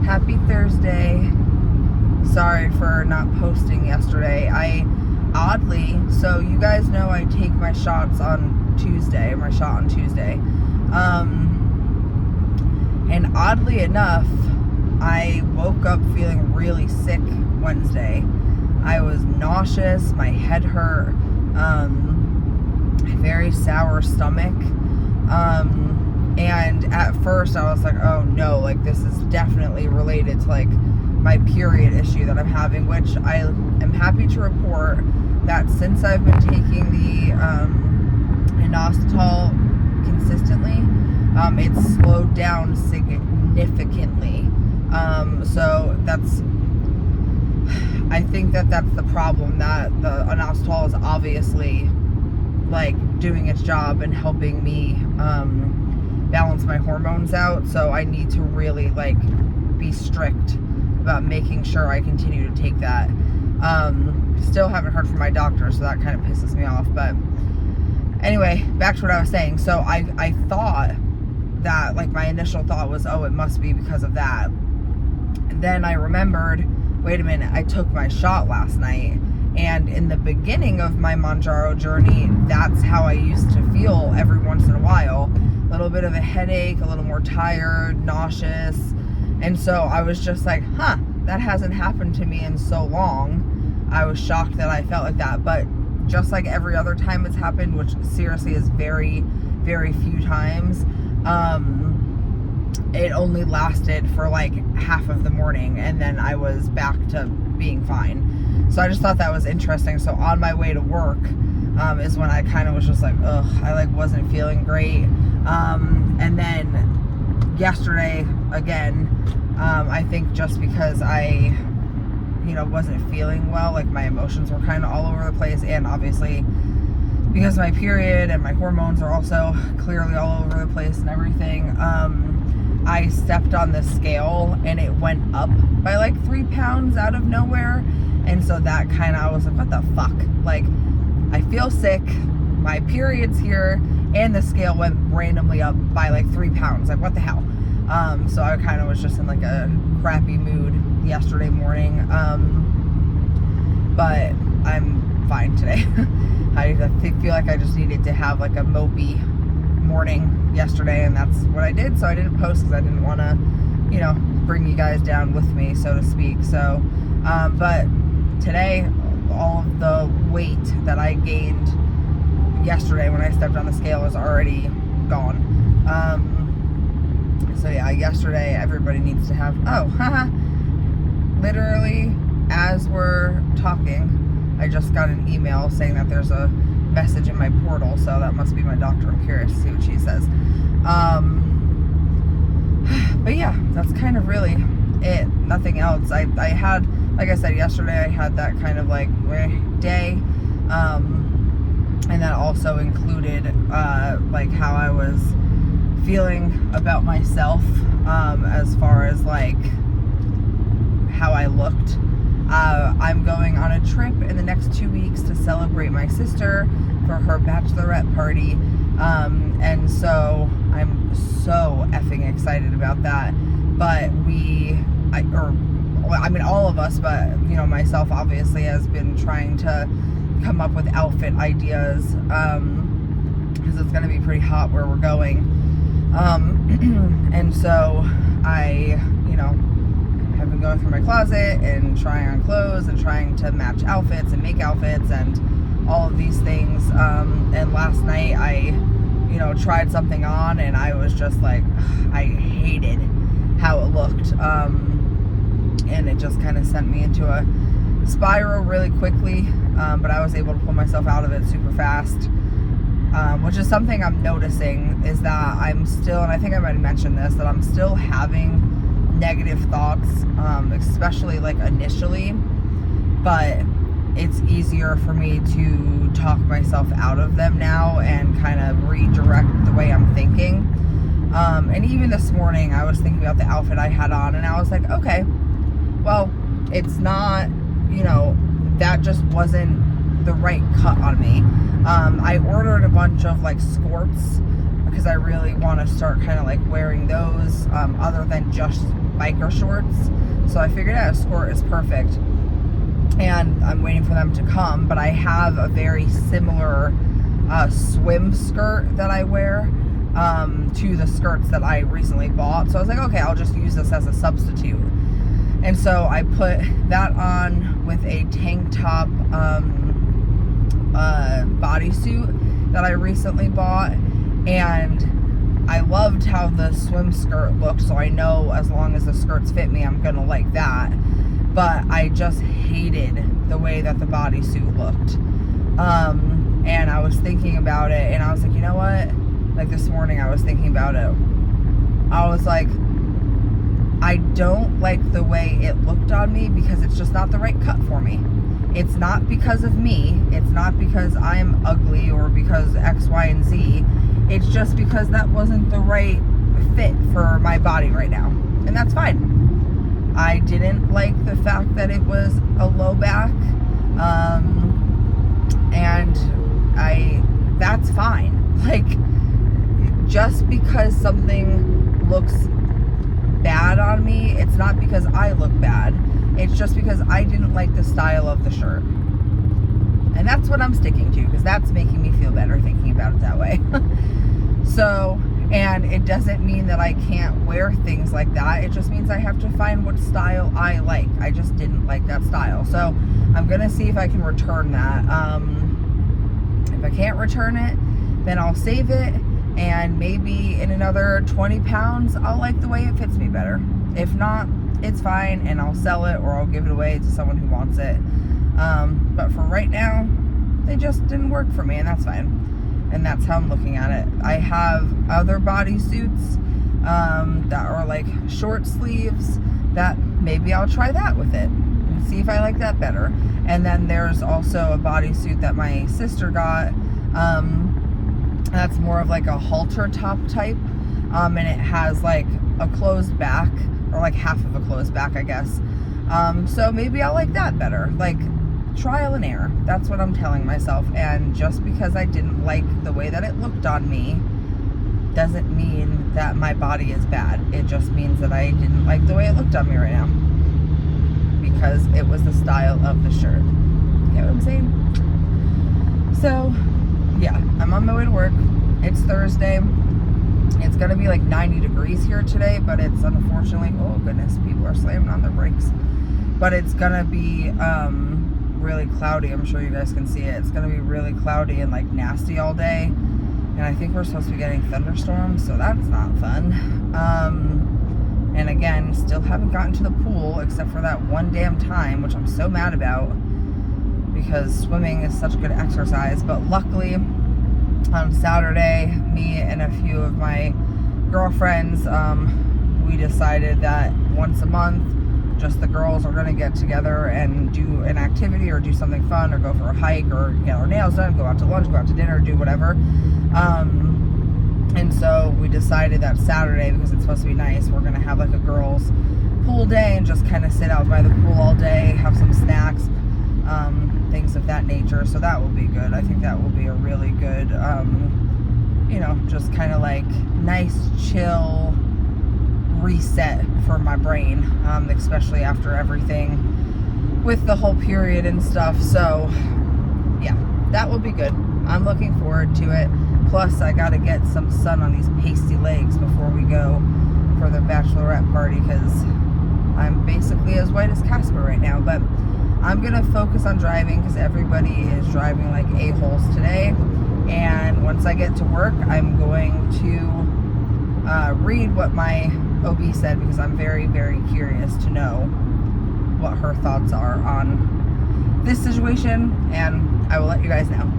Happy Thursday. Sorry for not posting yesterday. So you guys know I take my shots on Tuesday, my shot on Tuesday. And oddly enough, I woke up feeling really sick Wednesday. I was nauseous, my head hurt, very sour stomach. And at first I was like, oh no, like this is definitely related to like my period issue that I'm having, which I am happy to report that since I've been taking the inositol consistently, it's slowed down significantly. So I think that's the problem, that the inositol is obviously like doing its job and helping me balance my hormones out. So I need to really like be strict about making sure I continue to take that. Still haven't heard from my doctor, so that kind of pisses me off. But anyway, back to what I was saying. So I thought that, like, my initial thought was, oh, it must be because of that. And then I remembered, wait a minute, I took my shot last night. And in the beginning of my Mounjaro journey, that's how I used to feel every once in a while. A little bit of a headache, a little more tired, nauseous. And so I was just like, that hasn't happened to me in so long. I was shocked that I felt like that. But just like every other time it's happened, which seriously is very, very few times, it only lasted for like half of the morning, and then I was back to being fine. So I just thought that was interesting. So on my way to work is when I kind of was just like, ugh, I like wasn't feeling great. And then yesterday again, I think just because I wasn't feeling well, like my emotions were kind of all over the place, and obviously because my period and my hormones are also clearly all over the place and everything, I stepped on the scale and it went up by like 3 pounds out of nowhere. And so that kind of, I was like, what the fuck? Like, I feel sick, my period's here, and the scale went randomly up by like 3 pounds. Like, what the hell? So I kind of was just in like a crappy mood yesterday morning. But I'm fine today. I feel like I just needed to have like a mopey morning yesterday, and that's what I did. So I didn't post because I didn't want to, bring you guys down with me, so to speak. So, but today, all of the weight that I gained yesterday when I stepped on the scale is already gone. So yeah, yesterday everybody needs to have, literally as we're talking, I just got an email saying that there's a message in my portal, so that must be my doctor. I'm curious to see what she says. But yeah, that's kind of really it. Nothing else. I had, like I said yesterday, I had that kind of like day, and that also included like how I was feeling about myself, as far as like how I looked. I'm going on a trip in the next 2 weeks to celebrate my sister for her bachelorette party, and so I'm so effing excited about that. But all of us, but myself obviously has been trying to come up with outfit ideas, because it's going to be pretty hot where we're going, and so I have been going through my closet and trying on clothes and trying to match outfits and make outfits and all of these things. And last night I, tried something on and I was just like, I hated how it looked. And it just kind of sent me into a spiral really quickly. But I was able to pull myself out of it super fast. Which is something I'm noticing, is that I'm still, and I think I might have mentioned this, that I'm still having negative thoughts, especially like initially, but it's easier for me to talk myself out of them now and kind of redirect the way I'm thinking. And even this morning I was thinking about the outfit I had on, and I was like, okay, well, it's not, that just wasn't the right cut on me. I ordered a bunch of like skirts because I really want to start kind of like wearing those other than just biker shorts. So I figured out a skirt is perfect, and I'm waiting for them to come. But I have a very similar swim skirt that I wear to the skirts that I recently bought. So I was like, okay, I'll just use this as a substitute. And so I put that on with a tank top bodysuit that I recently bought, and I loved how the swim skirt looked, so I know as long as the skirts fit me, I'm gonna like that. But I just hated the way that the bodysuit looked. And I was thinking about it, and I was like, you know what? Like this morning I was thinking about it. I was like, I don't like the way it looked on me because it's just not the right cut for me. It's not because of me. It's not because I'm ugly or because X, Y, and Z. It's just because that wasn't the right fit for my body right now. And that's fine. I didn't like the fact that it was a low back. And that's fine. Like, just because something looks bad on me, it's not because I look bad. It's just because I didn't like the style of the shirt. And that's what I'm sticking to, because that's making me feel better thinking about it that way. So, and it doesn't mean that I can't wear things like that. It just means I have to find what style I like. I just didn't like that style. So I'm going to see if I can return that. If I can't return it, then I'll save it. And maybe in another 20 pounds, I'll like the way it fits me better. If not, it's fine, and I'll sell it or I'll give it away to someone who wants it. But for right now, they just didn't work for me, and that's fine. And that's how I'm looking at it. I have other bodysuits that are like short sleeves that maybe I'll try that with it and see if I like that better. And then there's also a bodysuit that my sister got. That's more of like a halter top type, and it has like a closed back, or like half of a closed back, I guess. So maybe I'll like that better. Like, trial and error. That's what I'm telling myself. And just because I didn't like the way that it looked on me doesn't mean that my body is bad. It just means that I didn't like the way it looked on me right now, because it was the style of the shirt. Get what I'm saying? So yeah, I'm on my way to work. It's Thursday. It's gonna be like 90 degrees here today, but it's unfortunately, oh goodness, people are slamming on their brakes. But it's gonna be really cloudy. I'm sure you guys can see it. It's gonna be really cloudy and like nasty all day. And I think we're supposed to be getting thunderstorms, so that's not fun. And again, still haven't gotten to the pool except for that one damn time, which I'm so mad about, because swimming is such good exercise. But luckily on Saturday, me and a few of my girlfriends, we decided that once a month, just the girls are going to get together and do an activity or do something fun or go for a hike or get our nails done, go out to lunch, go out to dinner, do whatever. And so we decided that Saturday, because it's supposed to be nice, we're going to have like a girls pool day and just kind of sit out by the pool all day, have some snacks, things of that nature. So that will be good. I think that will be a really good, you know, just kind of like nice, chill reset for my brain, especially after everything with the whole period and stuff. So yeah, that will be good. I'm looking forward to it. Plus I got to get some sun on these pasty legs before we go for the bachelorette party, because I'm basically as white as Casper right now. But I'm gonna focus on driving because everybody is driving like a-holes today. And once I get to work, I'm going to read what my OB said, because I'm very, very curious to know what her thoughts are on this situation, and I will let you guys know.